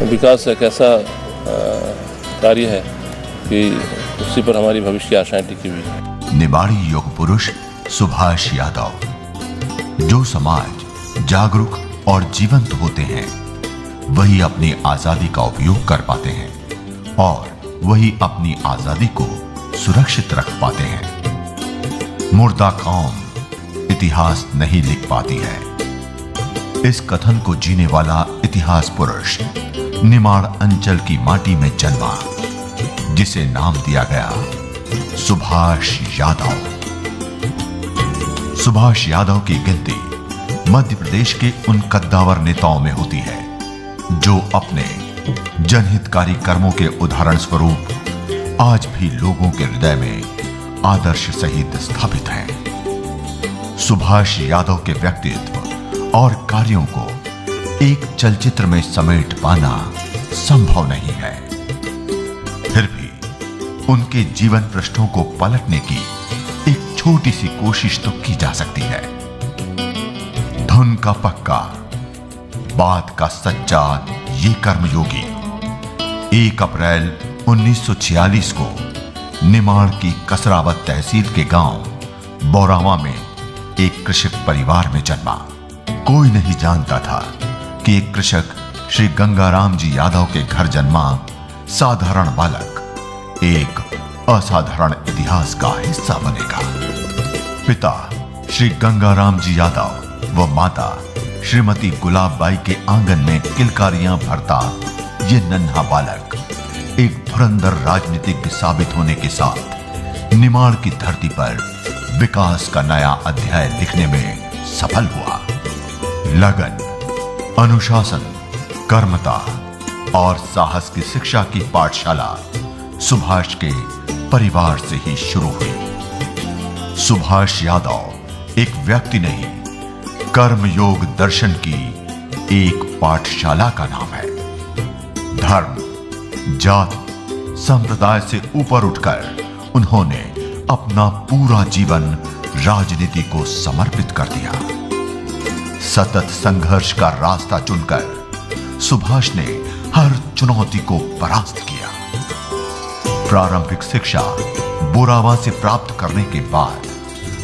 विकास एक ऐसा कार्य है कि उसी पर हमारी भविष्य की आशाएं टिकी हुई है। निमाड़ी युग पुरुष सुभाष यादव, जो समाज जागरूक और जीवंत होते हैं वही अपनी आजादी का उपयोग कर पाते हैं और वही अपनी आजादी को सुरक्षित रख पाते हैं। मुर्दा कौम इतिहास नहीं लिख पाती है। इस कथन को जीने वाला इतिहास पुरुष निमाड़ अंचल की माटी में जन्मा, जिसे नाम दिया गया सुभाष यादव। सुभाष यादव की गिनती मध्य प्रदेश के उन कद्दावर नेताओं में होती है जो अपने जनहितकारी कर्मों के उदाहरण स्वरूप आज भी लोगों के हृदय में आदर्श सहित स्थापित हैं। सुभाष यादव के व्यक्तित्व और कार्यों को एक चलचित्र में समेट पाना संभव नहीं है। फिर भी उनके जीवन पृष्ठों को पलटने की एक छोटी सी कोशिश तो की जा सकती है। धुन का पक्का, बात का सच्चा ये कर्मयोगी 1 अप्रैल 1946 को निमाड़ की कसरावत तहसील के गांव बोरावा में एक कृषक परिवार में जन्मा। कोई नहीं जानता था कि एक कृषक श्री गंगाराम जी यादव के घर जन्मा साधारण बालक एक असाधारण इतिहास का हिस्सा बनेगा। पिता श्री गंगाराम जी यादव व माता श्रीमती गुलाबबाई के आंगन में किलकारियां भरता ये नन्हा बालक एक धुरंधर राजनीतिज्ञ साबित होने के साथ निमाड़ की धरती पर विकास का नया अध्याय लिखने में सफल हुआ। लगन, अनुशासन, कर्मता और साहस की शिक्षा की पाठशाला सुभाष के परिवार से ही शुरू हुई। सुभाष यादव एक व्यक्ति नहीं, कर्मयोग दर्शन की एक पाठशाला का नाम है। धर्म, जात, संप्रदाय से ऊपर उठकर उन्होंने अपना पूरा जीवन राजनीति को समर्पित कर दिया। सतत संघर्ष का रास्ता चुनकर सुभाष ने हर चुनौती को परास्त किया। प्रारंभिक शिक्षा बोरावा से प्राप्त करने के बाद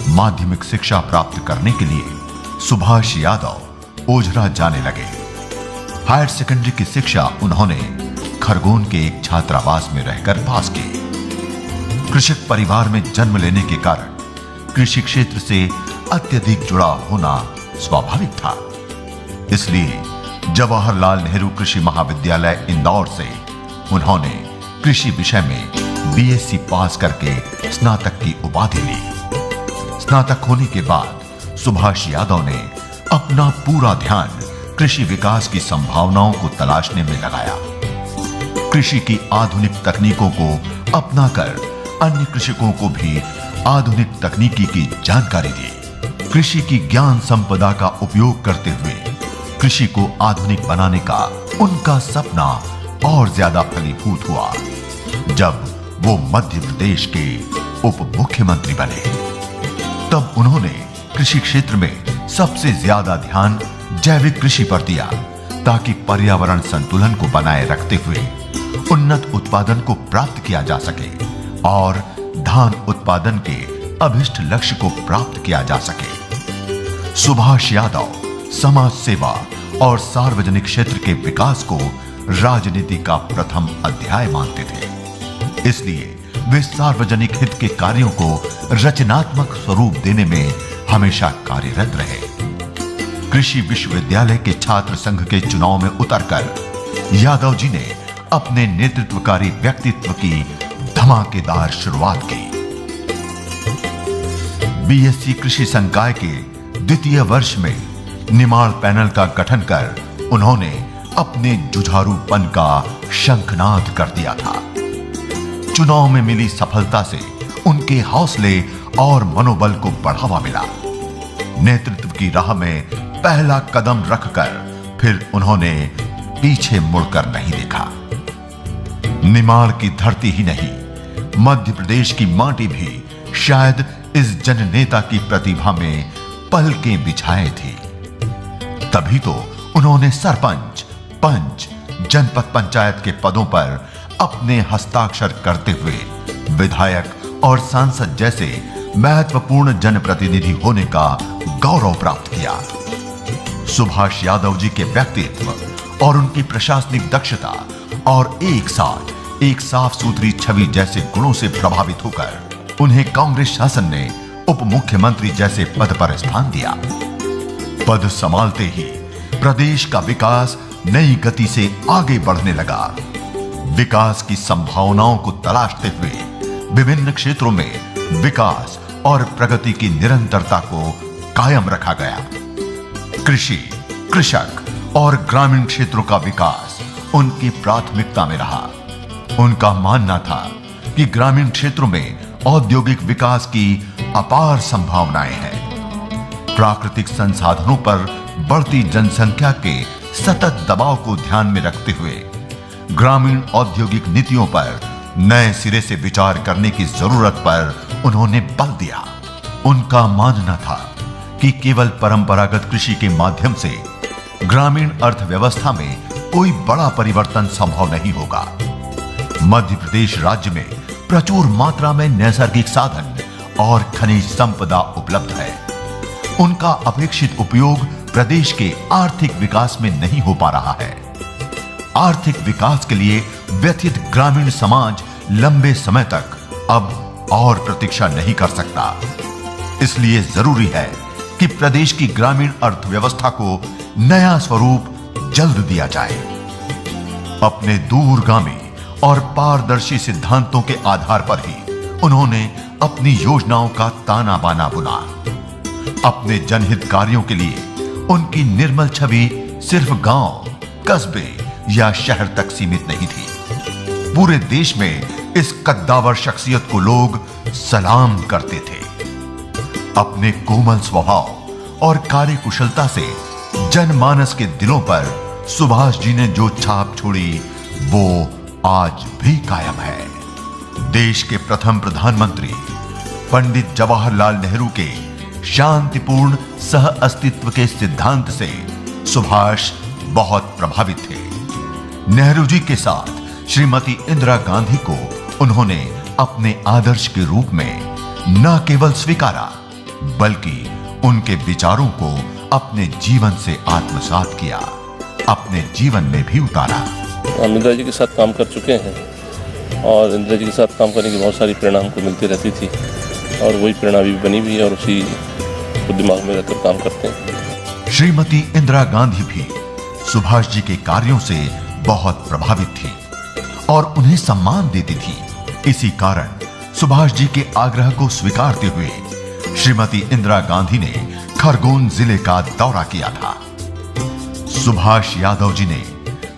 माध्यमिक शिक्षा प्राप्त करने के लिए सुभाष यादव ओझरा जाने लगे। हायर सेकेंडरी की शिक्षा उन्होंने खरगोन के एक छात्रावास में रहकर पास की। कृषक परिवार में जन्म लेने के कारण कृषि क्षेत्र से अत्यधिक जुड़ाव होना स्वाभाविक था। इसलिए जवाहरलाल नेहरू कृषि महाविद्यालय इंदौर से उन्होंने कृषि विषय में बीएससी पास करके स्नातक की उपाधि ली। स्नातक होने के बाद सुभाष यादव ने अपना पूरा ध्यान कृषि विकास की संभावनाओं को तलाशने में लगाया। कृषि की आधुनिक तकनीकों को अपनाकर अन्य कृषकों को भी आधुनिक तकनीकी की जानकारी दी। कृषि की ज्ञान संपदा का उपयोग करते हुए कृषि को आधुनिक बनाने का उनका सपना और ज्यादा फलीभूत हुआ जब वो मध्य प्रदेश के उप मुख्यमंत्री बने। तब उन्होंने कृषि क्षेत्र में सबसे ज्यादा ध्यान जैविक कृषि पर दिया ताकि पर्यावरण संतुलन को बनाए रखते हुए उन्नत उत्पादन को प्राप्त किया जा सके और धान उत्पादन के अभिष्ट लक्ष्य को प्राप्त किया जा सके। सुभाष यादव समाज सेवा और सार्वजनिक क्षेत्र के विकास को राजनीति का प्रथम अध्याय मानते थे। इसलिए वे सार्वजनिक हित के कार्यों को रचनात्मक स्वरूप देने में हमेशा कार्यरत रहे। कृषि विश्वविद्यालय के छात्र संघ के चुनाव में उतरकर यादव जी ने अपने नेतृत्वकारी व्यक्तित्व की धमाकेदार शुरुआत की। बीएससी कृषि संकाय के द्वितीय वर्ष में निमाड़ पैनल का गठन कर उन्होंने अपने जुझारूपन का शंखनाद कर दिया था। चुनाव में मिली सफलता से उनके हौसले और मनोबल को बढ़ावा मिला। नेतृत्व की राह में पहला कदम रखकर फिर उन्होंने पीछे मुड़कर नहीं देखा। निमाड़ की धरती ही नहीं, मध्य प्रदेश की माटी भी शायद इस जननेता की प्रतिभा में पलकें बिछाए थी। तभी तो उन्होंने सरपंच, पंच, जनपद पंचायत के पदों पर अपने हस्ताक्षर करते हुए विधायक और सांसद जैसे महत्वपूर्ण जनप्रतिनिधि होने का गौरव प्राप्त किया। सुभाष यादव जी के व्यक्तित्व और उनकी प्रशासनिक दक्षता और एक साथ एक साफ सुथरी छवि जैसे गुणों से प्रभावित होकर उन्हें कांग्रेस शासन ने उप मुख्यमंत्री जैसे पद पर स्थान दिया। पद संभालते ही प्रदेश का विकास नई गति से आगे बढ़ने लगा। विकास की संभावनाओं को तलाशते हुए विभिन्न क्षेत्रों में विकास और प्रगति की निरंतरता को कायम रखा गया। कृषि, कृषक और ग्रामीण क्षेत्रों का विकास उनकी प्राथमिकता में रहा। उनका मानना था कि ग्रामीण क्षेत्रों में औद्योगिक विकास की अपार संभावनाएं हैं। प्राकृतिक संसाधनों पर बढ़ती जनसंख्या के सतत दबाव को ध्यान में रखते हुए ग्रामीण औद्योगिक नीतियों पर नए सिरे से विचार करने की जरूरत पर उन्होंने बल दिया। उनका मानना था कि केवल परंपरागत कृषि के माध्यम से ग्रामीण अर्थव्यवस्था में कोई बड़ा परिवर्तन संभव नहीं होगा। मध्य प्रदेश राज्य में प्रचुर मात्रा में नैसर्गिक साधन और खनिज संपदा उपलब्ध है। उनका अपेक्षित उपयोग प्रदेश के आर्थिक विकास में नहीं हो पा रहा है। आर्थिक विकास के लिए व्यथित ग्रामीण समाज लंबे समय तक अब और प्रतीक्षा नहीं कर सकता। इसलिए जरूरी है कि प्रदेश की ग्रामीण अर्थव्यवस्था को नया स्वरूप जल्द दिया जाए। अपने दूरगामी और पारदर्शी सिद्धांतों के आधार पर ही उन्होंने अपनी योजनाओं का ताना बाना बुना। अपने जनहित कार्यों के लिए उनकी निर्मल छवि सिर्फ गांव, कस्बे या शहर तक सीमित नहीं थी। पूरे देश में इस कद्दावर शख्सियत को लोग सलाम करते थे। अपने कोमल स्वभाव और कार्यकुशलता से जनमानस के दिलों पर सुभाष जी ने जो छाप छोड़ी वो आज भी कायम है। देश के प्रथम प्रधानमंत्री पंडित जवाहरलाल नेहरू के शांतिपूर्ण सह अस्तित्व के सिद्धांत से सुभाष बहुत प्रभावित थे। नेहरू जी के साथ श्रीमती इंदिरा गांधी को उन्होंने अपने आदर्श के रूप में न केवल स्वीकारा बल्कि उनके विचारों को अपने जीवन से आत्मसात किया, अपने जीवन में भी उतारा। हम इंदिरा जी के साथ काम कर चुके हैं और इंदिरा जी के साथ काम करने की बहुत सारी प्रेरणा हमको मिलती रहती थी और वही प्रेरणा भी बनी हुई है और उसी को दिमाग में रखकर काम करते हैं। श्रीमती इंदिरा गांधी भी सुभाष जी के कार्यों से बहुत प्रभावित थी और उन्हें सम्मान देती थी। इसी कारण सुभाष जी के आग्रह को स्वीकारते हुए श्रीमती इंदिरा गांधी ने खरगोन जिले का दौरा किया था। सुभाष यादव जी ने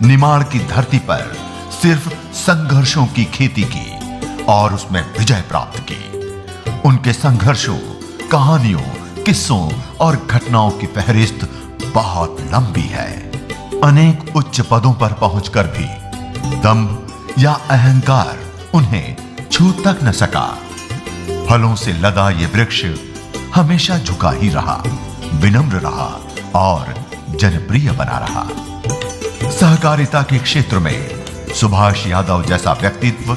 निमाड़ की धरती पर सिर्फ संघर्षों की खेती की और उसमें विजय प्राप्त की। उनके संघर्षों, कहानियों, किस्सों और घटनाओं की फहरिस्त बहुत लंबी है। अनेक उच्च पदों पर पहुंचकर भी दंभ या अहंकार उन्हें छू तक न सका। फलों से लदा ये वृक्ष हमेशा झुका ही रहा, विनम्र रहा और जनप्रिय बना रहा। सहकारिता के क्षेत्र में सुभाष यादव जैसा व्यक्तित्व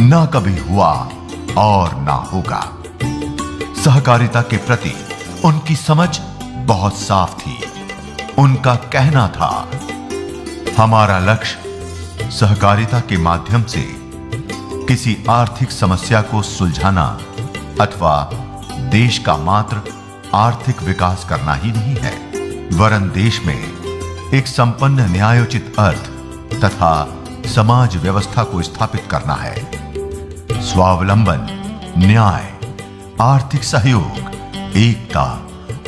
न कभी हुआ और ना होगा। सहकारिता के प्रति उनकी समझ बहुत साफ थी। उनका कहना था, हमारा लक्ष्य सहकारिता के माध्यम से किसी आर्थिक समस्या को सुलझाना अथवा देश का मात्र आर्थिक विकास करना ही नहीं है, वरन देश में एक संपन्न न्यायोचित अर्थ तथा समाज व्यवस्था को स्थापित करना है। स्वावलंबन, न्याय, आर्थिक सहयोग, एकता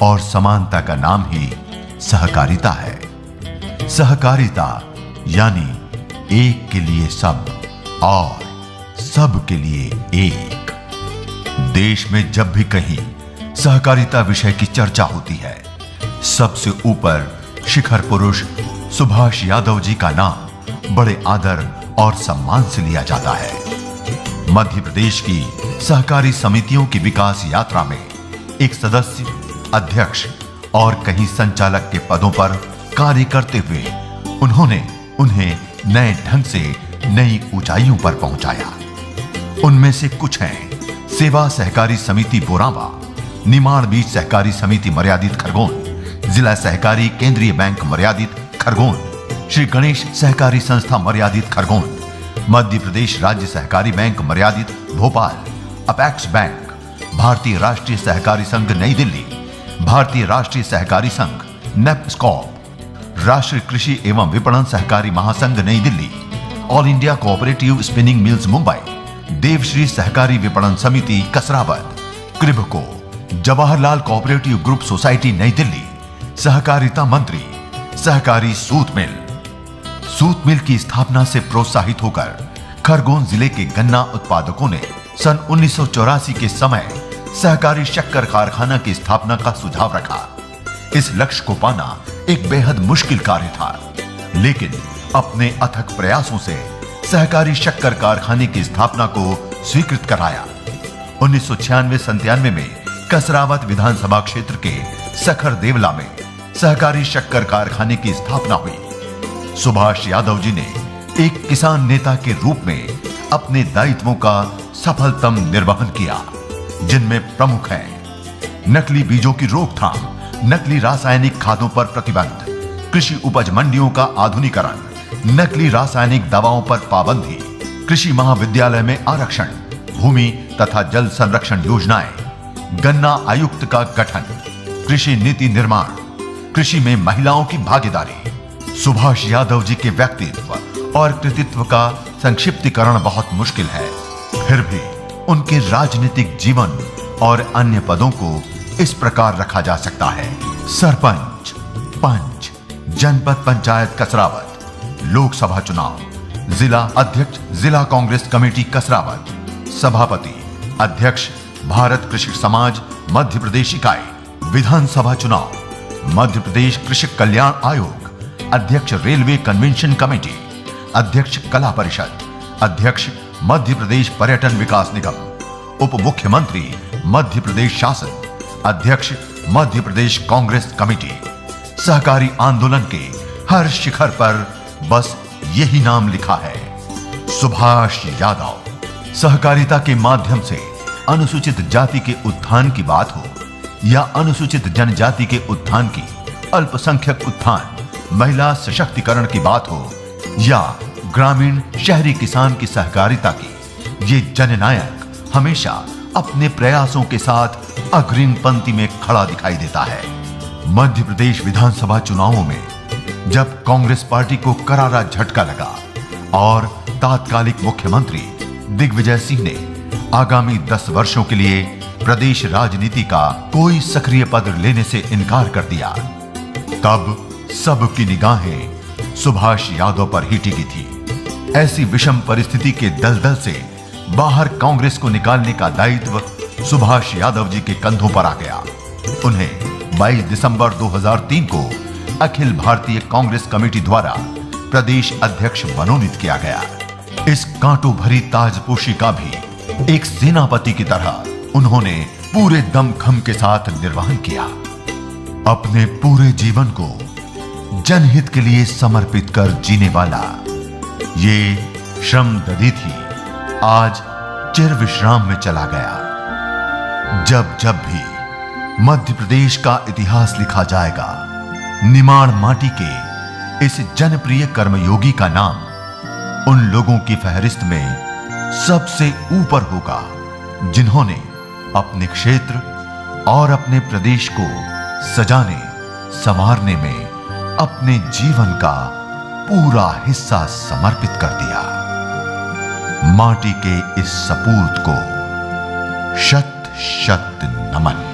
और समानता का नाम ही सहकारिता है। सहकारिता यानी एक के लिए सब और सब के लिए एक। देश में जब भी कहीं सहकारिता विषय की चर्चा होती है, सबसे ऊपर शिखर पुरुष सुभाष यादव जी का नाम बड़े आदर और सम्मान से लिया जाता है। मध्य प्रदेश की सहकारी समितियों की विकास यात्रा में एक सदस्य, अध्यक्ष और कहीं संचालक के पदों पर कार्य करते हुए उन्होंने उन्हें नए ढंग से नई ऊंचाइयों पर पहुंचाया। उनमें से कुछ हैं सेवा सहकारी समिति बोरावा, निमाड़ बीज सहकारी समिति मर्यादित खरगोन, जिला सहकारी केंद्रीय बैंक मर्यादित खरगोन, श्री गणेश सहकारी संस्था मर्यादित खरगोन, मध्य प्रदेश राज्य सहकारी बैंक मर्यादित भोपाल, अपेक्स बैंक, भारतीय राष्ट्रीय सहकारी संघ नई दिल्ली, भारतीय राष्ट्रीय सहकारी संघ नेपस्कॉप, राष्ट्रीय कृषि एवं विपणन सहकारी महासंघ New Delhi, all India cooperative spinning mills Mumbai, Devshri सहकारी विपणन समिति Kasrawad, KRIBHCO, Jawaharlal cooperative group society New Delhi, सहकारिता मंत्री, सहकारी सूत मिल की स्थापना से प्रोत्साहित होकर खरगोन जिले के गन्ना उत्पादकों ने सन 1984 के समय सहकारी शक्कर कारखाना की स्थापना का सुझाव रखा। इस लक्ष्य को पाना एक बेहद मुश्किल कार्य था, लेकिन अपने अथक प्रयासों से सहकारी शक्कर कारखाने की स्थापना को स्वीकृत कराया। 1996-97 में कसरावद विधानसभा क्षेत्र के सखर देवला में सहकारी शक्कर कारखाने की स्थापना हुई। सुभाष यादव जी ने एक किसान नेता के रूप में अपने दायित्वों का सफलतम निर्वहन किया, जिनमें प्रमुख हैं नकली बीजों की रोकथाम, नकली रासायनिक खादों पर प्रतिबंध, कृषि उपज मंडियों का आधुनिकरण, नकली रासायनिक दवाओं पर पाबंदी, कृषि महाविद्यालय में आरक्षण, भूमि तथा जल संरक्षण योजनाएं, गन्ना आयुक्त का गठन, कृषि नीति निर्माण, कृषि में महिलाओं की भागीदारी। सुभाष यादव जी के व्यक्तित्व और कृतित्व का संक्षिप्तीकरण बहुत मुश्किल है, फिर भी उनके राजनीतिक जीवन और अन्य पदों को इस प्रकार रखा जा सकता है: सरपंच, पंच, जनपद पंचायत कसरावद, लोकसभा चुनाव, जिला अध्यक्ष जिला कांग्रेस कमेटी कसरावद, सभापति, अध्यक्ष भारत कृषक समाज मध्य प्रदेश इकाई, विधानसभा चुनाव, मध्य प्रदेश कृषक कल्याण आयोग, अध्यक्ष रेलवे कन्वेंशन कमेटी, अध्यक्ष कला परिषद, अध्यक्ष मध्य प्रदेश पर्यटन विकास निगम, उप मुख्यमंत्री मध्य प्रदेश शासन, अध्यक्ष मध्य प्रदेश कांग्रेस कमेटी। सहकारी आंदोलन के हर शिखर पर बस यही नाम लिखा है: सुभाष यादव। सहकारिता के माध्यम से अनुसूचित जाति के उत्थान की बात हो या अनुसूचित जनजाति के उत्थान की, अल्पसंख्यक उत्थान, महिला सशक्तिकरण की बात हो या ग्रामीण शहरी किसान की सहकारिता की, ये जननायक हमेशा अपने प्रयासों के साथ अग्रिम पंक्ति में खड़ा दिखाई देता है। मध्य प्रदेश विधानसभा चुनावों में जब कांग्रेस पार्टी को करारा झटका लगा और तात्कालिक मुख्यमंत्री दिग्विजय सिंह ने आगामी 10 वर्षों के लिए प्रदेश राजनीति का कोई सक्रिय पद लेने से इनकार कर दिया, तब सबकी निगाहें सुभाष यादव पर ही टिकी थी। ऐसी विषम परिस्थिति के दलदल से बाहर कांग्रेस को निकालने का दायित्व सुभाष यादव जी के कंधों पर आ गया। उन्हें 22 दिसंबर 2003 को अखिल भारतीय कांग्रेस कमेटी द्वारा प्रदेश अध्यक्ष मनोनीत किया गया। इस कांटों भरी ताजपोशी का भी एक सेनापति की तरह उन्होंने पूरे दमखम के साथ निर्वहन किया। अपने पूरे जीवन को जनहित के लिए समर्पित कर जीने वाला ये श्रमदधीथी आज चिर विश्राम में चला गया। जब जब भी मध्य प्रदेश का इतिहास लिखा जाएगा, निमाड़ माटी के इस जनप्रिय कर्मयोगी का नाम उन लोगों की फहरिस्त में सबसे ऊपर होगा जिन्होंने अपने क्षेत्र और अपने प्रदेश को सजाने संवारने में अपने जीवन का पूरा हिस्सा समर्पित कर दिया। माटी के इस सपूत को शत शत नमन।